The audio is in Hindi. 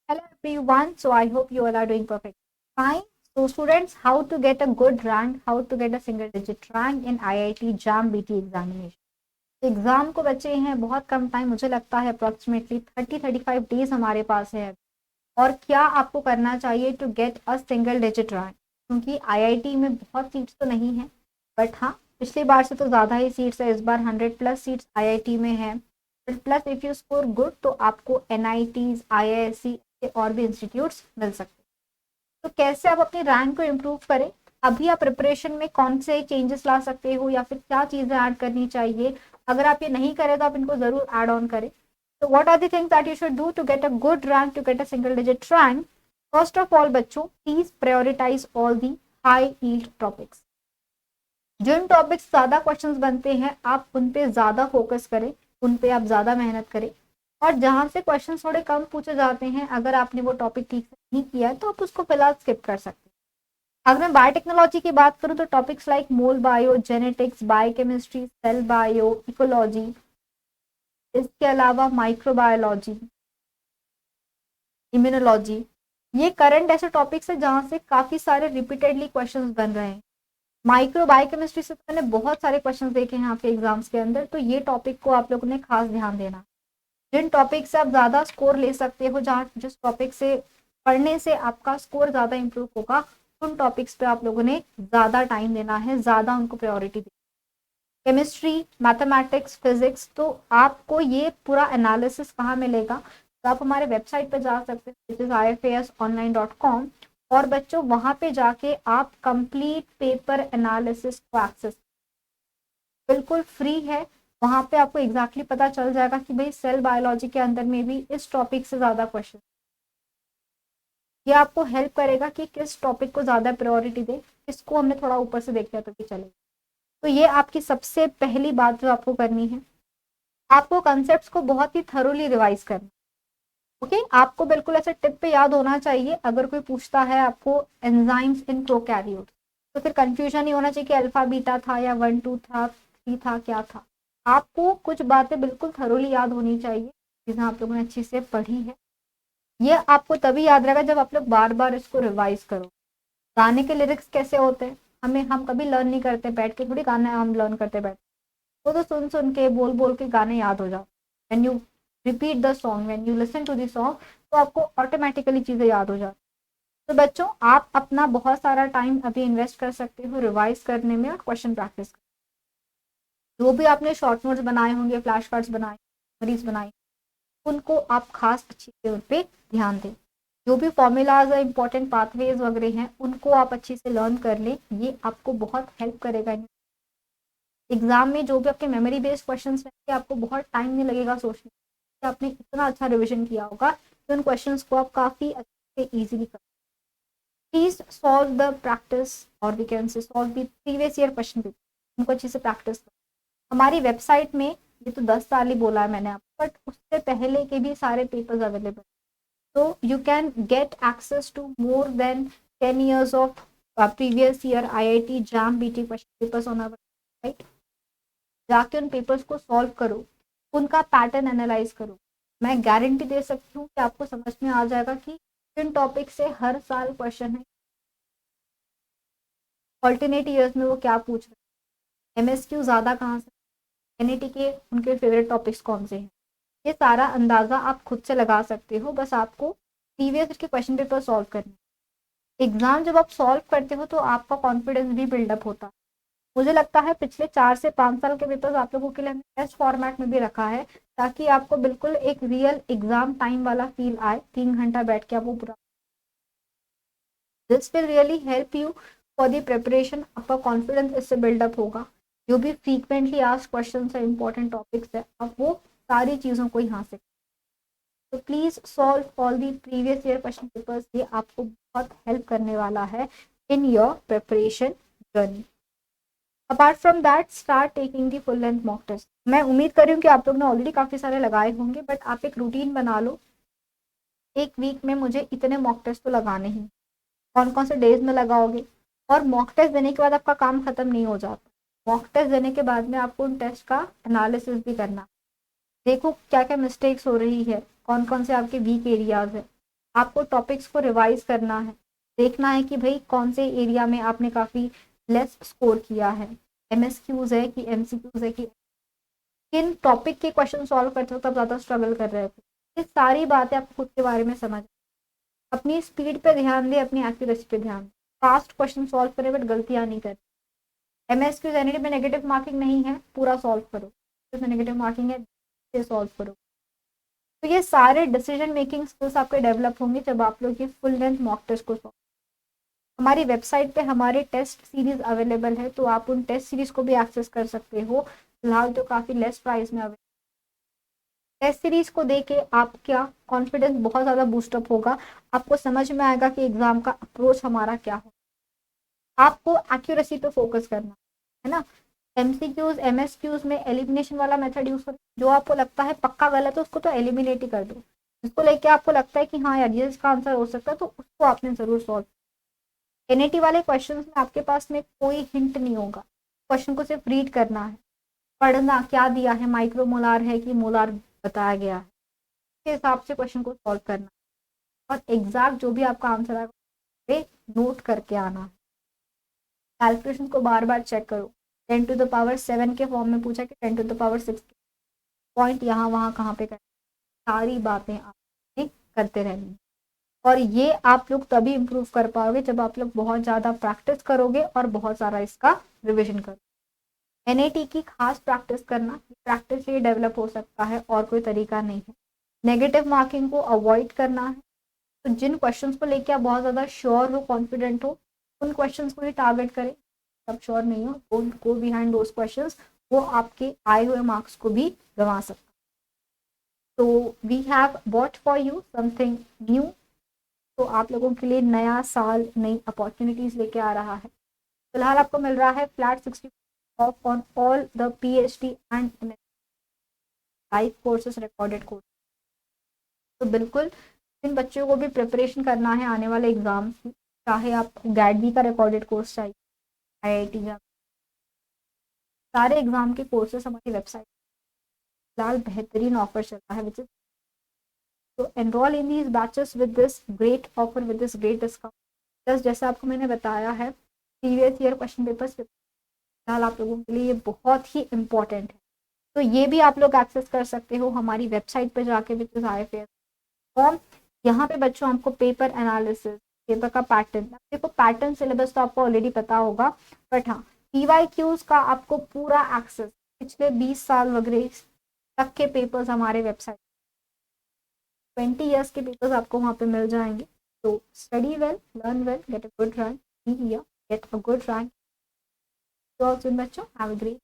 Hello everyone. So I hope you all are doing perfect. Fine. So students, how to get a good rank, how to get a single digit rank in IIT JAM BT examination. Exam को बचे हैं बहुत कम टाइम, मुझे लगता है अप्रोक्सीमेटली 30-35 डेज हमारे पास है। और क्या आपको करना चाहिए to get a single digit rank, क्योंकि आईआईटी में बहुत सीट्स तो नहीं है, बट हाँ पिछली बार से तो ज़्यादा ही सीट्स है। इस बार 100+ सीट्स आईआईटी में है। Plus if you score good तो आपको एनआईटीज, आईआईएससी और भी इंस्टीट्यूट्स मिल सकते हैं। तो कैसे आप अपनी रैंक को इम्प्रूव करें, अभी आप प्रिपरेशन में कौन से चेंजेस ला सकते हो या फिर क्या चीज़ें ऐड करनी चाहिए, अगर आप ये नहीं करें तो आप इनको ज़रूर ऐड ऑन करें। So what are the things that you should do to get a good rank, to get a single digit rank? First of all बच्चों, please prioritize all the high yield topics. जिन टॉपिक्स ज़्यादा क्वेश्चंस बनते हैं आप उन पे ज़्यादा फोकस करें, उन पे आप ज़्यादा मेहनत करें। और जहाँ से क्वेश्चंस थोड़े कम पूछे जाते हैं, अगर आपने वो टॉपिक ठीक से नहीं किया है तो आप उसको फिलहाल स्किप कर सकते हैं। अगर मैं बायोटेक्नोलॉजी की बात करूँ तो topics like mol bio, genetics, biochemistry, cell bio, ecology, इसके अलावा माइक्रोबायोलॉजी, इम्यूनोलॉजी, ये करंट ऐसे टॉपिक्स है जहाँ से काफ़ी सारे रिपीटेडली क्वेश्चंस बन रहे हैं। माइक्रो बायोकेमिस्ट्री से तो मैंने बहुत सारे क्वेश्चंस देखे हैं आपके एग्जाम्स के अंदर, तो ये टॉपिक को आप लोगों ने खास ध्यान देना। जिन टॉपिक से आप ज़्यादा स्कोर ले सकते हो, जहाँ जिस टॉपिक से पढ़ने से आपका स्कोर ज़्यादा इंप्रूव होगा, उन टॉपिक्स पे आप लोगों ने ज़्यादा टाइम देना है, ज़्यादा उनको प्रायोरिटी देना। केमिस्ट्री, मैथमेटिक्स, फिजिक्स, तो आपको ये पूरा एनालिसिस कहाँ मिलेगा, तो आप हमारे वेबसाइट पर जा सकते हैं, विच इज़ ifasonline.com। और बच्चों वहाँ पे जाके आप कंप्लीट पेपर एनालिसिस को एक्सेस, बिल्कुल फ्री है। वहाँ पे आपको एग्जैक्टली पता चल जाएगा कि भाई सेल बायोलॉजी के अंदर में भी इस टॉपिक से ज़्यादा क्वेश्चन, ये आपको हेल्प करेगा कि किस टॉपिक को ज़्यादा प्रायोरिटी दे, इसको हमने थोड़ा ऊपर से देखा तो भी चलेगा। तो ये आपकी सबसे पहली बात जो आपको करनी है, आपको कंसेप्ट्स को बहुत ही थरोली रिवाइज करना। ओके आपको बिल्कुल ऐसे टिप पे याद होना चाहिए। अगर कोई पूछता है आपको एंजाइम्स इन प्रोकैरियोट, तो फिर कंफ्यूजन नहीं होना चाहिए कि अल्फा बीटा था या 1 2 था 3 था, क्या था। आपको कुछ बातें बिल्कुल थरोली याद होनी चाहिए, जिन्हें आप लोगों ने अच्छी से पढ़ी है। ये आपको तभी याद रहेगा जब आप लोग बार बार इसको रिवाइज करो। गाने के लिरिक्स कैसे होते हैं, हम कभी लर्न नहीं करते बैठ के, थोड़ी गाना हम लर्न करते बैठ, वो तो सुन सुन के बोल बोल के गाने याद हो जाते। When you repeat the song, when you listen to the song, तो आपको ऑटोमेटिकली चीज़ें याद हो जाती। तो बच्चों आप अपना बहुत सारा टाइम अभी इन्वेस्ट कर सकते हो रिवाइज करने में और क्वेश्चन प्रैक्टिस करने। जो भी आपने शॉर्ट नोट्स बनाए होंगे, फ्लैश कार्ड्स बनाए, मेमोरीज बनाई, उनको आप खास अच्छी से उन पर ध्यान दें। जो भी फॉर्मूलाज है, इंपॉर्टेंट पाथवेज वगैरह हैं, उनको आप अच्छी से लर्न कर लें। ये आपको बहुत हेल्प करेगा। एग्जाम में जो भी आपके मेमोरी बेस्ड क्वेश्चंस रहेंगे, आपको बहुत टाइम नहीं लगेगा सोचने कि आपने इतना अच्छा रिवीजन किया होगा, तो उन क्वेश्चंस को आप काफ़ी अच्छे से ईजिली कर। प्लीज सॉल्व द प्रैक्टिस, और we can say solve the previous year question paper, उनको अच्छे से प्रैक्टिस करो। हमारी वेबसाइट में ये तो 10 साल ही बोला है मैंने आपको, बट उससे पहले के भी सारे पेपर्स अवेलेबल, तो you can get access to more than 10 years of previous year IIT JAM BT question papers on our website. जाके उन पेपर्स को सॉल्व करो, उनका पैटर्न एनालाइज करो। मैं गारंटी दे सकती हूँ कि आपको समझ में आ जाएगा कि किन टॉपिक से हर साल क्वेश्चन है, ऑल्टरनेट ईयर्स में वो क्या पूछ रहे हैं, MSQ ज़्यादा कहाँ से, NET के उनके फेवरेट टॉपिक्स कौन से हैं। ये सारा अंदाज़ा आप खुद से लगा सकते हो, बस आपको प्रीवियस के क्वेश्चन पेपर सॉल्व करने। एग्जाम जब आप सॉल्व करते हो तो आपका कॉन्फिडेंस भी बिल्डअप होता है। मुझे लगता है पिछले 4 से 5 साल के पेपर्स आप लोगों के लिए हमने टेस्ट फॉर्मेट में भी रखा है, ताकि आपको बिल्कुल एक रियल एग्जाम टाइम वाला फील आए, 3 घंटा बैठ के आप वो पूरा। This will really help you for the preparation. आपका कॉन्फिडेंस इससे बिल्डअप होगा। जो भी फ्रीक्वेंटली आस्क्ड क्वेश्चन है, इंपॉर्टेंट टॉपिक्स है, आप वो सारी चीज़ों को यहाँ से। तो please solve all the previous year question papers, ये आपको बहुत हेल्प करने वाला है in your preparation journey. Apart from that start taking the full length mock test. मैं उम्मीद कर रही हूँ कि आप लोग ने ऑलरेडी काफ़ी सारे लगाए होंगे, बट आप एक रूटीन बना लो, एक वीक में मुझे इतने मॉक टेस्ट तो लगाने ही। कौन कौन से डेज में लगाओगे, और मॉक टेस्ट देने के बाद आपका काम खत्म नहीं हो जाता। मॉक टेस्ट देने के बाद में आपको उन टेस्ट का एनालिसिस भी करना, देखो क्या क्या मिस्टेक्स हो रही है, कौन कौन से आपके वीक एरियाज है, आपको टॉपिक्स को रिवाइज करना है, देखना है कि भाई कौन से एरिया में आपने काफ़ी लेस स्कोर किया है, एमएसक्यूज है कि एमसीक्यूज है कि किन टॉपिक के क्वेश्चन सॉल्व करते हो तब ज़्यादा स्ट्रगल कर रहे थे। ये सारी बातें आपको खुद के बारे में समझ, अपनी स्पीड पे ध्यान दें, अपनी एक्यूरेसी पे ध्यान दें, फास्ट क्वेश्चन सॉल्व करें बट गलतियाँ नहीं करें। एमएसक्यूज एनईडी में नेगेटिव मार्किंग नहीं है, पूरा सॉल्व करो, इसमें नेगेटिव मार्किंग है, सॉल्व करो। तो ये सारे डिसीजन मेकिंग स्किल्स आपके डेवलप होंगे जब आप लोग ये फुल लेंथ मॉक टेस्ट को सॉल्व। हमारी वेबसाइट पे हमारे टेस्ट सीरीज अवेलेबल है, तो आप उन टेस्ट सीरीज को भी एक्सेस कर सकते हो, फिलहाल तो काफ़ी लेस प्राइस में अवेलेबल। टेस्ट सीरीज को देके आपका कॉन्फिडेंस बहुत ज़्यादा बूस्टअप होगा, आपको समझ में आएगा कि एग्जाम का अप्रोच हमारा क्या हो। आपको एक्यूरेसी पे फोकस करना है ना। एमसीक्यूज एमएसक्यूज में एलिमिनेशन वाला मेथड यूज करो, जो आपको लगता है पक्का गलत है उसको तो एलिमिनेट ही कर दो, जिसको लेके आपको लगता है कि हाँ यार ये इसका आंसर हो सकता है तो उसको आपने जरूर सॉल्व। एनएटी वाले क्वेश्चन में आपके पास में कोई हिंट नहीं होगा, क्वेश्चन को सिर्फ रीड करना है, पढ़ना क्या दिया है, माइक्रोमोलार है कि मोलार बताया गया है, उसके हिसाब से क्वेश्चन को सॉल्व करना और एग्जैक्ट जो भी आपका आंसर आएगा नोट करके आना। कैलकुलेशन को बार बार चेक करो, 10⁻7 के फॉर्म में पूछा कि 10⁻6 पॉइंट यहाँ वहाँ कहाँ पे कर, सारी बातें आपने करते रहनी। और ये आप लोग तभी इम्प्रूव कर पाओगे जब आप लोग बहुत ज़्यादा प्रैक्टिस करोगे और बहुत सारा इसका रिविजन करोगे। एनएटी की खास प्रैक्टिस करना, प्रैक्टिस से डेवलप हो सकता है और कोई तरीका नहीं है। नेगेटिव मार्किंग को अवॉइड करना है, तो जिन क्वेश्चंस को लेके आप बहुत ज़्यादा श्योर हो, कॉन्फिडेंट हो, उन क्वेश्चंस को ही टारगेट करें। आप श्योर नहीं हो, don't go behind those questions, वो आपके आए हुए मार्क्स को भी गंवा सकता है। तो we have bought for you something new, तो आप लोगों के लिए नया साल नई अपॉर्चुनिटीज लेके आ रहा है। फिलहाल आपको मिल रहा है flat 60 of on all the PhD and live courses, recorded course. तो बिल्कुल इन बच्चों को भी प्रिपरेशन करना है आने वाले एग्जाम्स की, चाहे आपको गैडबी का रिकॉर्डेड कोर्स चाहिए, आईआईटी का, सारे एग्जाम के कोर्सेज हमारी वेबसाइट फिलहाल बेहतरीन ऑफर चल रहा है विच इज, तो enrol in these batches with this great offer, with this great discount. Plus जैसे आपको मैंने बताया है प्रीवियस ईयर क्वेश्चन पेपर्स फिलहाल आप लोगों के लिए ये बहुत ही इंपॉर्टेंट है, तो ये भी आप लोग एक्सेस कर सकते हो हमारी वेबसाइट पे जाके विच इज IFAS फॉर्म। यहाँ पे बच्चों आपको पेपर एनालिसिस, पेपर का पैटर्न, देखो पैटर्न सिलेबस तो आपको ऑलरेडी पता होगा, बट हाँ PYQs का आपको पूरा एक्सेस, पिछले 20 साल वगैरह तक के पेपर्स हमारे वेबसाइट, 20 ईयर्स के पेपर्स आपको वहाँ पे मिल जाएंगे। तो study well, learn well, get a good rank, get a good rank. तो बच्चों हैव अ ग्रेट